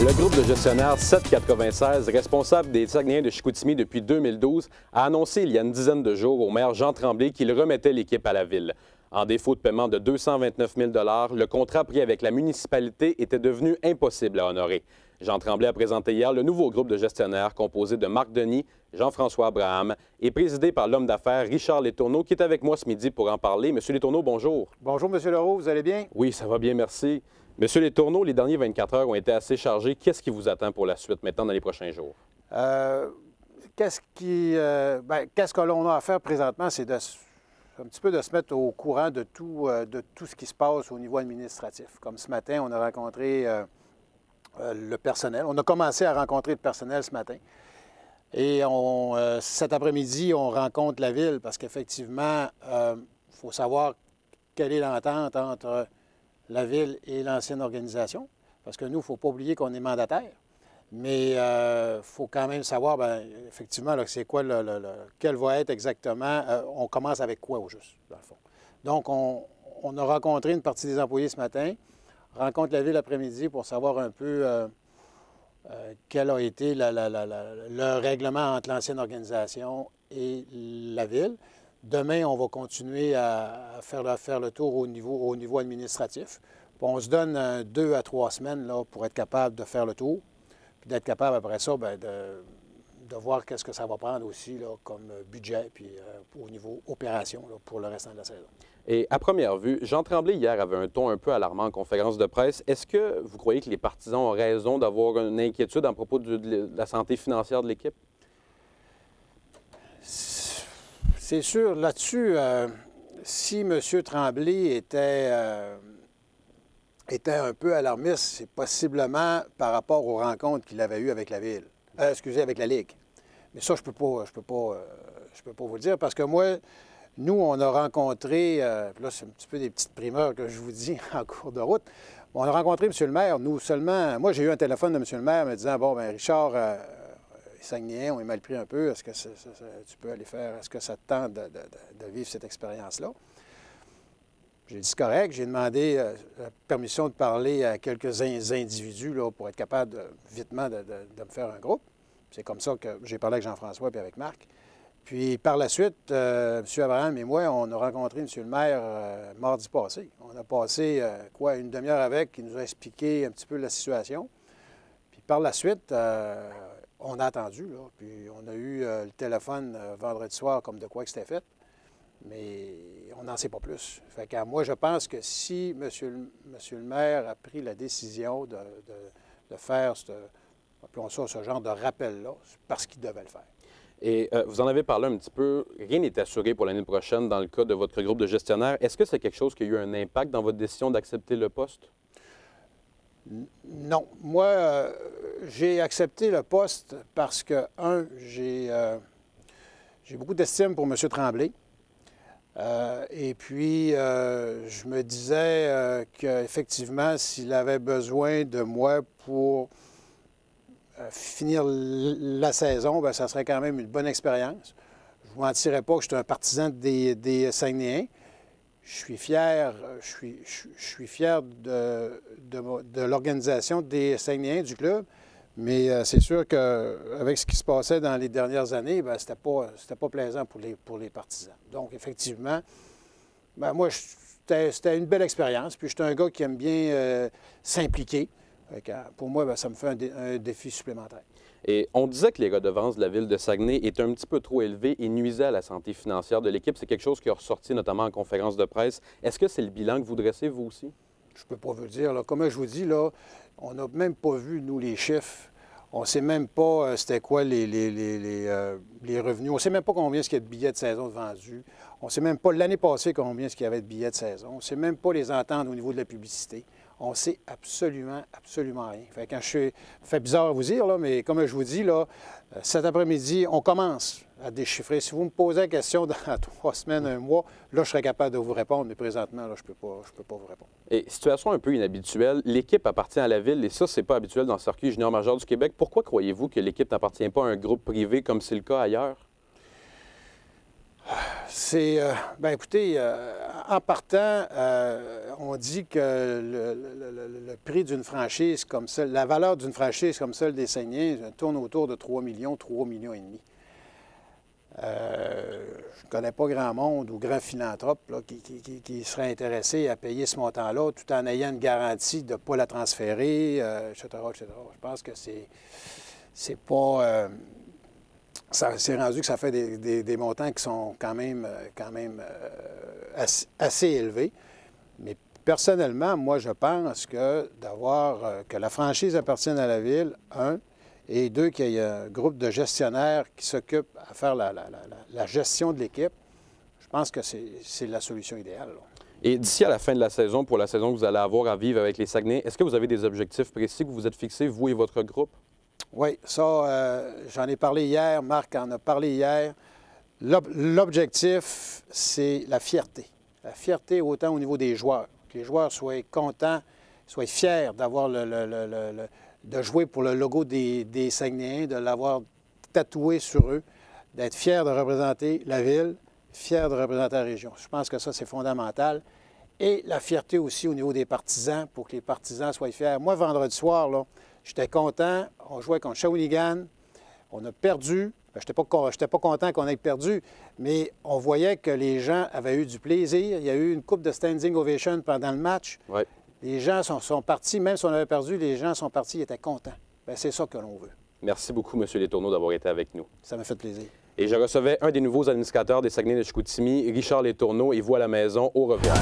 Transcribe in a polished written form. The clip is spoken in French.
Le groupe de gestionnaires 796, responsable des Saguenayens de Chicoutimi depuis 2012, a annoncé il y a une dizaine de jours au maire Jean Tremblay qu'il remettait l'équipe à la ville. En défaut de paiement de 229 000 le contrat pris avec la municipalité était devenu impossible à honorer. Jean Tremblay a présenté hier le nouveau groupe de gestionnaires composé de Marc Denis, Jean-François Abraham et présidé par l'homme d'affaires Richard Letourneau, qui est avec moi ce midi pour en parler. Monsieur Letourneau, bonjour. Bonjour, Monsieur Leroux, vous allez bien? Oui, ça va bien, merci. Monsieur Letourneau, les derniers 24 heures ont été assez chargés. Qu'est-ce qui vous attend pour la suite maintenant dans les prochains jours? Qu'est-ce que l'on a à faire présentement, c'est un petit peu de se mettre au courant de tout ce qui se passe au niveau administratif. Comme ce matin, on a rencontré le personnel. On a commencé à rencontrer le personnel ce matin. Et cet après-midi, on rencontre la ville parce qu'effectivement, il faut savoir quelle est l'entente entre la ville et l'ancienne organisation. Parce que nous, il ne faut pas oublier qu'on est mandataire. Mais il faut quand même savoir, effectivement, c'est quoi, quel va être exactement, on commence avec quoi au juste, dans le fond. Donc, on a rencontré une partie des employés ce matin, rencontre la ville l'après-midi pour savoir un peu quel a été le règlement entre l'ancienne organisation et la ville. Demain, on va continuer à faire le tour au niveau administratif. Puis on se donne 2 à 3 semaines là, pour être capable de faire le tour, puis d'être capable après ça de voir qu'est-ce que ça va prendre aussi là, comme budget, puis au niveau opération là, pour le restant de la saison. Et à première vue, Jean Tremblay hier avait un ton un peu alarmant en conférence de presse. Est-ce que vous croyez que les partisans ont raison d'avoir une inquiétude à propos de la santé financière de l'équipe? C'est sûr, là-dessus, si M. Tremblay était un peu alarmiste, c'est possiblement par rapport aux rencontres qu'il avait eues avec la Ville. Avec la Ligue. Mais ça, je peux pas vous le dire, parce que moi, nous, on a rencontré, là, c'est un petit peu des petites primeurs que je vous dis en cours de route. On a rencontré M. le maire, nous seulement. Moi, j'ai eu un téléphone de M. le maire me disant, bon, bien, Richard, Saguenayens, on est mal pris un peu. Est-ce que tu peux aller faire, est-ce que ça te tente de vivre cette expérience-là? J'ai dit, c'est correct. J'ai demandé la permission de parler à quelques individus là, pour être capable, vitement, de me faire un groupe. C'est comme ça que j'ai parlé avec Jean-François et avec Marc. Puis, par la suite, M. Abraham et moi, on a rencontré M. le maire mardi passé. On a passé, une demi-heure avec, il nous a expliqué un petit peu la situation. Puis, par la suite, on a attendu, là, puis on a eu le téléphone vendredi soir comme de quoi que c'était fait, mais on n'en sait pas plus. Fait que moi, je pense que si M. le maire a pris la décision de faire, appelons ça, ce genre de rappel-là, c'est parce qu'il devait le faire. Et vous en avez parlé un petit peu, rien n'est assuré pour l'année prochaine dans le cas de votre groupe de gestionnaires. Est-ce que c'est quelque chose qui a eu un impact dans votre décision d'accepter le poste? Non. Moi, j'ai accepté le poste parce que, j'ai beaucoup d'estime pour M. Tremblay. Et puis, je me disais qu'effectivement, s'il avait besoin de moi pour finir la saison, bien, ça serait quand même une bonne expérience. Je ne vous mentirais pas que je suis un partisan des Saguenayens. Je suis fier de l'organisation des Saguenayens du club, mais c'est sûr qu'avec ce qui se passait dans les dernières années, bien, c'était pas plaisant pour les partisans. Donc, effectivement, bien, moi, c'était une belle expérience. Puis, je suis un gars qui aime bien s'impliquer. Pour moi, bien, ça me fait un défi supplémentaire. Et on disait que les redevances de la ville de Saguenay étaient un petit peu trop élevées et nuisaient à la santé financière de l'équipe. C'est quelque chose qui est ressorti notamment en conférence de presse. Est-ce que c'est le bilan que vous dressez, vous aussi? Je ne peux pas vous le dire. Là. Comme je vous dis, là, on n'a même pas vu, nous, les chiffres. On ne sait même pas c'était quoi les revenus. On ne sait même pas combien il y a de billets de saison de vendus. On ne sait même pas l'année passée combien il y avait de billets de saison. On ne sait même pas les entendre au niveau de la publicité. On ne sait absolument rien. Ça fait bizarre à vous dire, là, mais comme je vous dis, là, cet après-midi, on commence à déchiffrer. Si vous me posez la question dans 3 semaines, 1 mois, là, je serais capable de vous répondre, mais présentement, là, je ne peux pas vous répondre. Et situation un peu inhabituelle, l'équipe appartient à la ville, et ça, c'est pas habituel dans le circuit junior majeur du Québec. Pourquoi croyez-vous que l'équipe n'appartient pas à un groupe privé comme c'est le cas ailleurs? Bien, écoutez, en partant, on dit que le prix d'une franchise comme celle, la valeur d'une franchise comme celle des Saguenayens tourne autour de 3 millions, 3 millions et demi. Je ne connais pas grand monde ou grand philanthrope là, qui serait intéressé à payer ce montant-là tout en ayant une garantie de ne pas la transférer, etc., etc. Je pense que c'est pas... c'est rendu que ça fait des montants qui sont quand même assez élevés. Mais personnellement, moi, je pense que que la franchise appartienne à la Ville, un, et deux, qu'il y ait un groupe de gestionnaires qui s'occupe à faire la gestion de l'équipe, je pense que c'est la solution idéale. Là. Et d'ici à la fin de la saison, pour la saison que vous allez avoir à vivre avec les Saguenay, est-ce que vous avez des objectifs précis que vous vous êtes fixés, vous et votre groupe? Oui, ça, j'en ai parlé hier, Marc en a parlé hier. L'objectif, c'est la fierté. La fierté autant au niveau des joueurs, que les joueurs soient contents, soient fiers d'avoir de jouer pour le logo des Saguenayens, de l'avoir tatoué sur eux, d'être fiers de représenter la ville, fiers de représenter la région. Je pense que ça, c'est fondamental. Et la fierté aussi au niveau des partisans, pour que les partisans soient fiers. Moi, vendredi soir, là, j'étais content. On jouait contre Shawinigan. On a perdu. Je n'étais pas content qu'on ait perdu, mais on voyait que les gens avaient eu du plaisir. Il y a eu une coupe de standing ovation pendant le match. Ouais. Les gens sont partis, même si on avait perdu, les gens sont partis, ils étaient contents. Bien, c'est ça que l'on veut. Merci beaucoup, M. Letourneau, d'avoir été avec nous. Ça m'a fait plaisir. Et je recevais un des nouveaux administrateurs des Saguenay de Chicoutimi, Richard Letourneau, et vous à la maison. Au revoir.